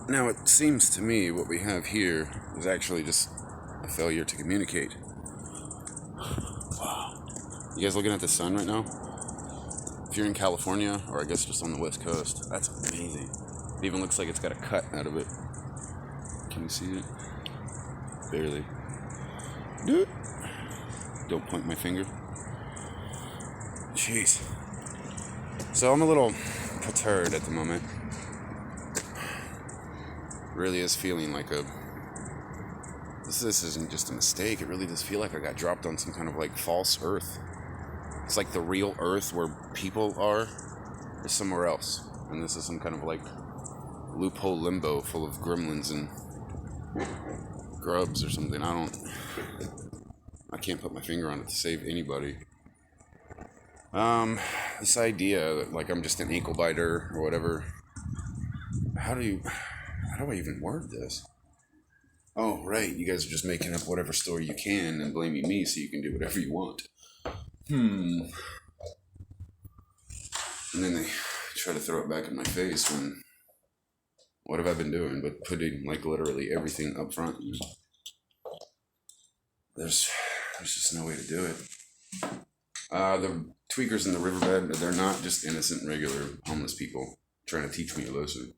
Now, it seems to me what we have here is actually just a failure to communicate. Wow. You guys looking at the sun right now? If you're in California, or I guess just on the West Coast, that's amazing. It even looks like it's got a cut out of it. Can you see it? Barely. Don't point my finger. Jeez. So I'm a little perturbed at the moment. Really is feeling like this isn't just a mistake. It really does feel like I got dropped on some kind of like false earth. It's like the real earth where people are is somewhere else. And this is some kind of like loophole limbo full of gremlins and grubs or something. I can't put my finger on it to save anybody. This idea that like I'm just an ankle biter or whatever. How do I even word this? Oh, right, you guys are just making up whatever story you can and blaming me so you can do whatever you want. And then they try to throw it back in my face when what have I been doing but putting like literally everything up front? There's just no way to do it. The tweakers in the riverbed, they're not just innocent, regular homeless people trying to teach me a lesson.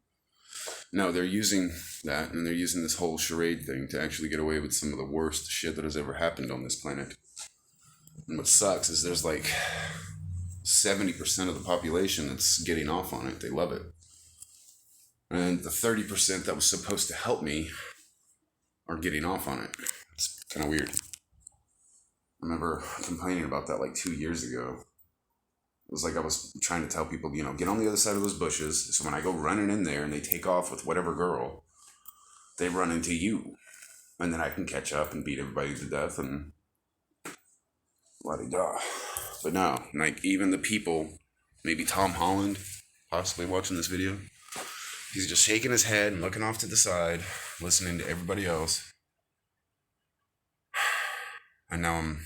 No, they're using that, and they're using this whole charade thing to actually get away with some of the worst shit that has ever happened on this planet. And what sucks is there's like 70% of the population that's getting off on it. They love it. And the 30% that was supposed to help me are getting off on it. It's kind of weird. I remember complaining about that like 2 years ago. It was like I was trying to tell people, get on the other side of those bushes. So when I go running in there and they take off with whatever girl, they run into you. And then I can catch up and beat everybody to death and la-di-da. But no, like even the people, maybe Tom Holland, possibly watching this video, he's just shaking his head and looking off to the side, listening to everybody else. And now I'm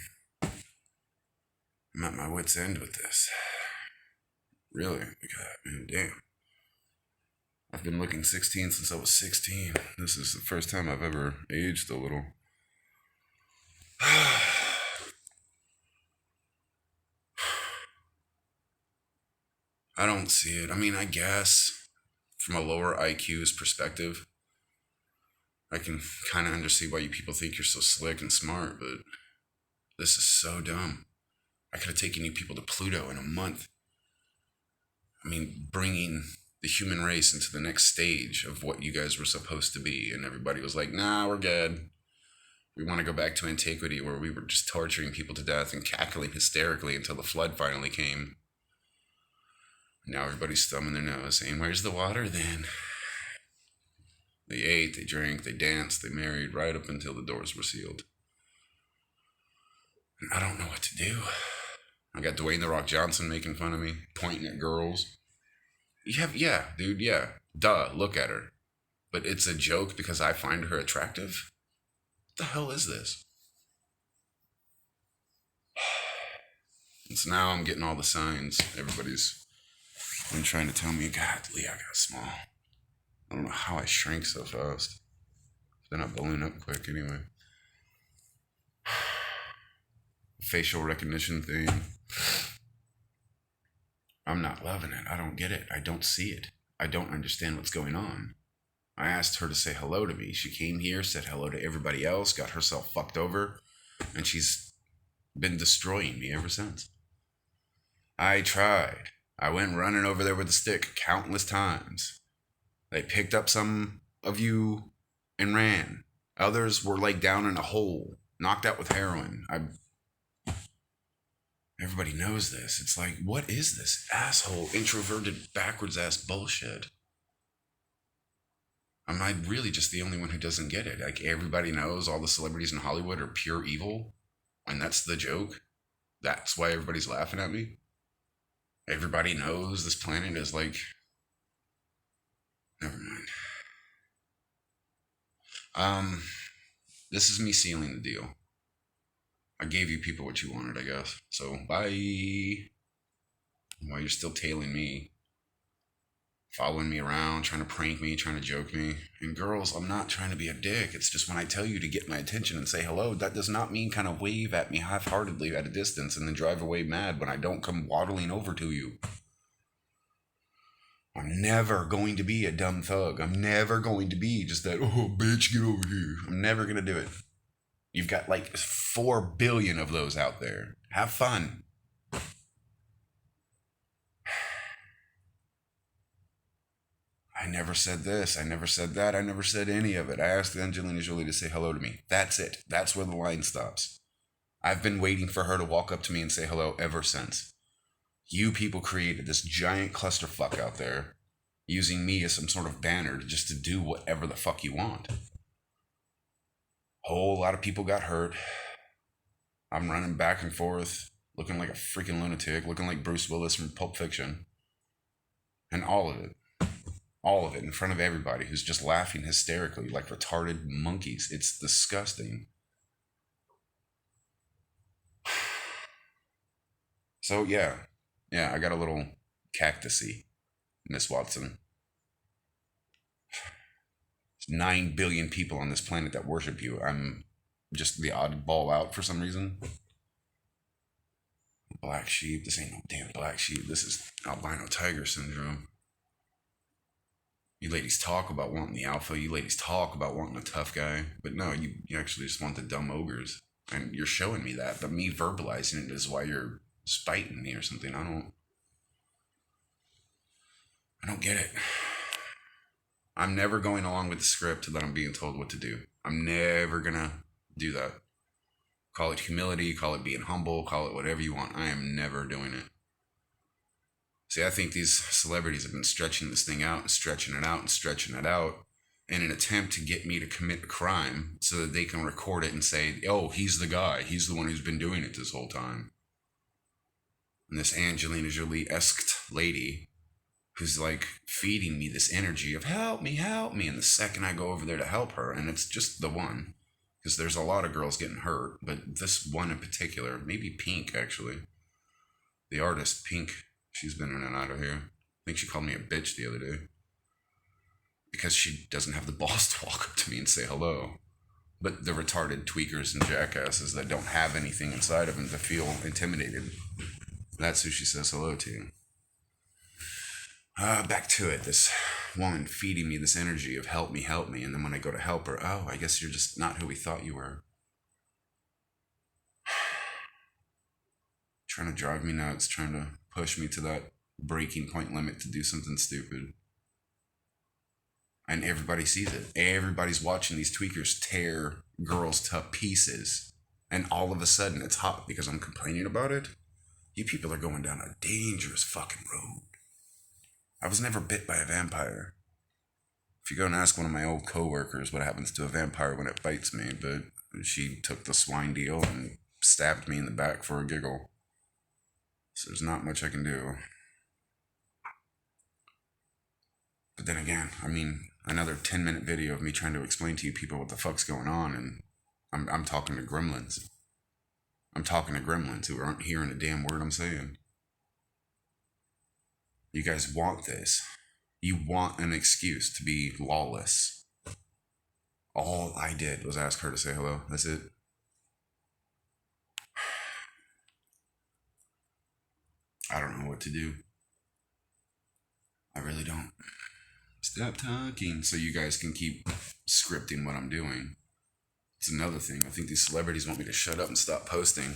at my wit's end with this. Really? Man, damn. I've been looking 16 since I was 16. This is the first time I've ever aged a little. I don't see it. I mean, I guess from a lower IQ's perspective, I can kind of understand why you people think you're so slick and smart, but this is so dumb. I could have taken you people to Pluto in a month. I mean, bringing the human race into the next stage of what you guys were supposed to be. And everybody was like, nah, we're good. We want to go back to antiquity where we were just torturing people to death and cackling hysterically until the flood finally came. Now everybody's thumbing their nose saying, where's the water then? They ate, they drank, they danced, they married right up until the doors were sealed. And I don't know what to do. I got Dwayne The Rock Johnson making fun of me, pointing at girls. Yeah, dude, yeah. Duh, look at her. But it's a joke because I find her attractive? What the hell is this? And so now I'm getting all the signs. Everybody's been trying to tell me, God, Lee, I got small. I don't know how I shrank so fast. Then I balloon up quick anyway. Facial recognition thing. I'm not loving it. I don't get it. I don't see it. I don't understand what's going on. I asked her to say hello to me. She came here, said hello to everybody else, got herself fucked over, and she's been destroying me ever since. I tried. I went running over there with a stick countless times. They picked up some of you and ran. Others were like down in a hole, knocked out with heroin. Everybody knows this. It's like, what is this asshole, introverted, backwards ass bullshit? Am I really just the only one who doesn't get it? Like, everybody knows all the celebrities in Hollywood are pure evil, and that's the joke? That's why everybody's laughing at me? Everybody knows this planet is like... Never mind. This is me sealing the deal. I gave you people what you wanted, I guess. So, bye. While you're still tailing me. following me around, trying to prank me, trying to joke me. And girls, I'm not trying to be a dick. It's just when I tell you to get my attention and say hello, that does not mean kind of wave at me half-heartedly at a distance and then drive away mad when I don't come waddling over to you. I'm never going to be a dumb thug. I'm never going to be just that, oh, bitch, get over here. I'm never going to do it. You've got like 4 billion of those out there. Have fun. I never said this. I never said that. I never said any of it. I asked Angelina Jolie to say hello to me. That's it. That's where the line stops. I've been waiting for her to walk up to me and say hello ever since. You people created this giant clusterfuck out there using me as some sort of banner just to do whatever the fuck you want. Whole lot of people got hurt. I'm running back and forth, looking like a freaking lunatic, looking like Bruce Willis from Pulp Fiction. And all of it in front of everybody who's just laughing hysterically like retarded monkeys. It's disgusting. So yeah, I got a little cactusy, Miss Watson. There's 9 billion people on this planet that worship you. I'm just the oddball out for some reason. Black sheep. This ain't no damn black sheep. This is albino tiger syndrome. You ladies talk about wanting the alpha. You ladies talk about wanting a tough guy. But no, you actually just want the dumb ogres. And you're showing me that. But me verbalizing it is why you're spiting me or something. I don't get it. I'm never going along with the script that I'm being told what to do. I'm never gonna do that. Call it humility, call it being humble, call it whatever you want. I am never doing it. See, I think these celebrities have been stretching this thing out and stretching it out and stretching it out in an attempt to get me to commit a crime so that they can record it and say, oh, he's the guy. He's the one who's been doing it this whole time. And this Angelina Jolie-esque lady who's like feeding me this energy of help me. And the second I go over there to help her, and it's just the one, because there's a lot of girls getting hurt, but this one in particular, maybe Pink actually, the artist Pink, she's been in and out of here. I think she called me a bitch the other day because she doesn't have the balls to walk up to me and say hello. But the retarded tweakers and jackasses that don't have anything inside of them to feel intimidated, that's who she says hello to. Back to it. This woman feeding me this energy of help me. And then when I go to help her, oh, I guess you're just not who we thought you were. Trying to drive me nuts, trying to push me to that breaking point limit to do something stupid. And everybody sees it. Everybody's watching these tweakers tear girls to pieces. And all of a sudden it's hot because I'm complaining about it. You people are going down a dangerous fucking road. I was never bit by a vampire. If you go and ask one of my old coworkers what happens to a vampire when it bites me, but she took the swine deal and stabbed me in the back for a giggle. So there's not much I can do. But then again, I mean, another 10-minute video of me trying to explain to you people what the fuck's going on, and I'm talking to gremlins. I'm talking to gremlins who aren't hearing a damn word I'm saying. You guys want this. You want an excuse to be lawless. All I did was ask her to say hello. That's it. I don't know what to do. I really don't. Stop talking so you guys can keep scripting what I'm doing. It's another thing. I think these celebrities want me to shut up and stop posting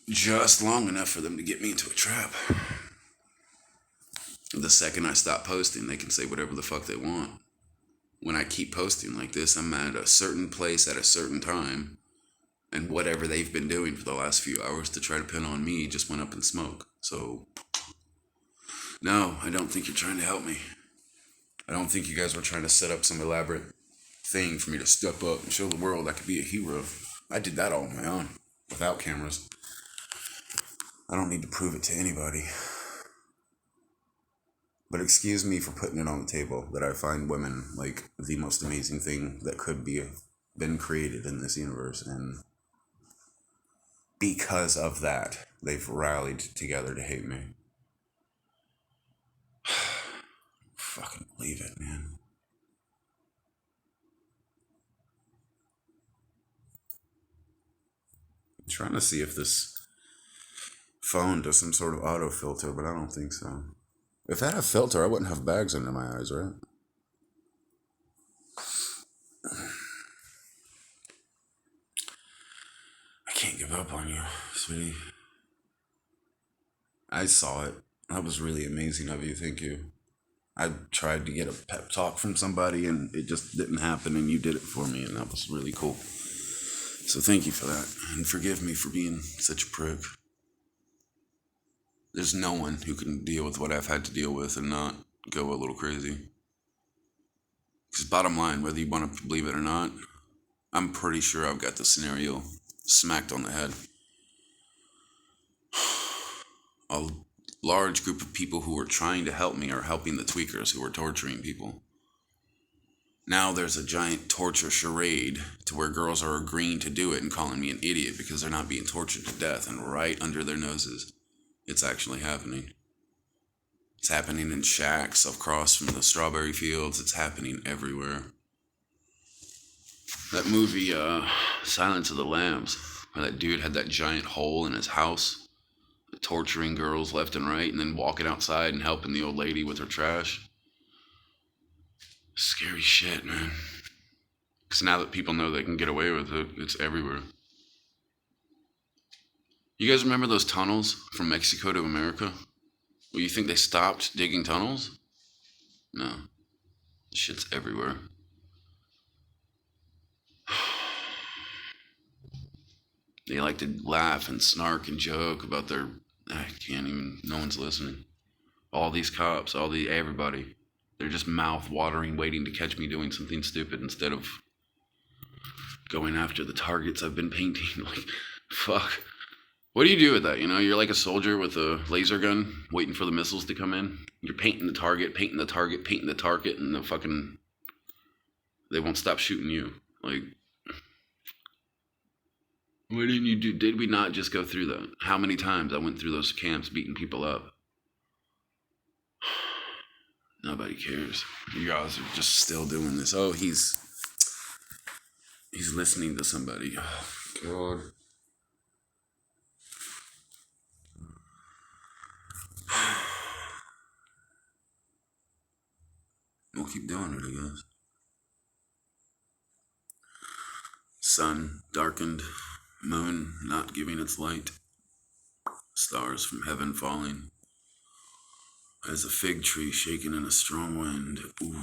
just long enough for them to get me into a trap. The second I stop posting, they can say whatever the fuck they want. When I keep posting like this, I'm at a certain place at a certain time, and whatever they've been doing for the last few hours to try to pin on me just went up in smoke. So, no, I don't think you're trying to help me. I don't think you guys were trying to set up some elaborate thing for me to step up and show the world I could be a hero. I did that all on my own, without cameras. I don't need to prove it to anybody. But excuse me for putting it on the table that I find women like the most amazing thing that could be been created in this universe, and because of that, they've rallied together to hate me. fucking believe it, man. I'm trying to see if this phone does some sort of auto filter, but I don't think so. If I had a filter, I wouldn't have bags under my eyes, right? I can't give up on you, sweetie. I saw it. That was really amazing of you. Thank you. I tried to get a pep talk from somebody and it just didn't happen, and you did it for me, and that was really cool. So thank you for that, and forgive me for being such a prick. There's no one who can deal with what I've had to deal with and not go a little crazy. Because bottom line, whether you want to believe it or not, I'm pretty sure I've got the scenario smacked on the head. A large group of people who were trying to help me are helping the tweakers who were torturing people. Now there's a giant torture charade to where girls are agreeing to do it and calling me an idiot because they're not being tortured to death, and right under their noses, it's actually happening. It's happening in shacks across from the strawberry fields. It's happening everywhere. That movie, Silence of the Lambs, where that dude had that giant hole in his house, torturing girls left and right, and then walking outside and helping the old lady with her trash. Scary shit, man. Because now that people know they can get away with it, it's everywhere. You guys remember those tunnels from Mexico to America? Well, you think they stopped digging tunnels? No. Shit's everywhere. They like to laugh and snark and joke about their... I can't even... No one's listening. All these cops, everybody. They're just mouth-watering, waiting to catch me doing something stupid instead of going after the targets I've been painting. Like, fuck. What do you do with that? You know, you're like a soldier with a laser gun, waiting for the missiles to come in. You're painting the target, painting the target, painting the target, and they won't stop shooting you. Like, what didn't you do? Did we not just go through that? How many times I went through those camps beating people up? Nobody cares. You guys are just still doing this. Oh, he's listening to somebody. Oh, God. We'll keep doing it, I guess. Sun darkened, moon not giving its light, stars from heaven falling, as a fig tree shaken in a strong wind. Ooh.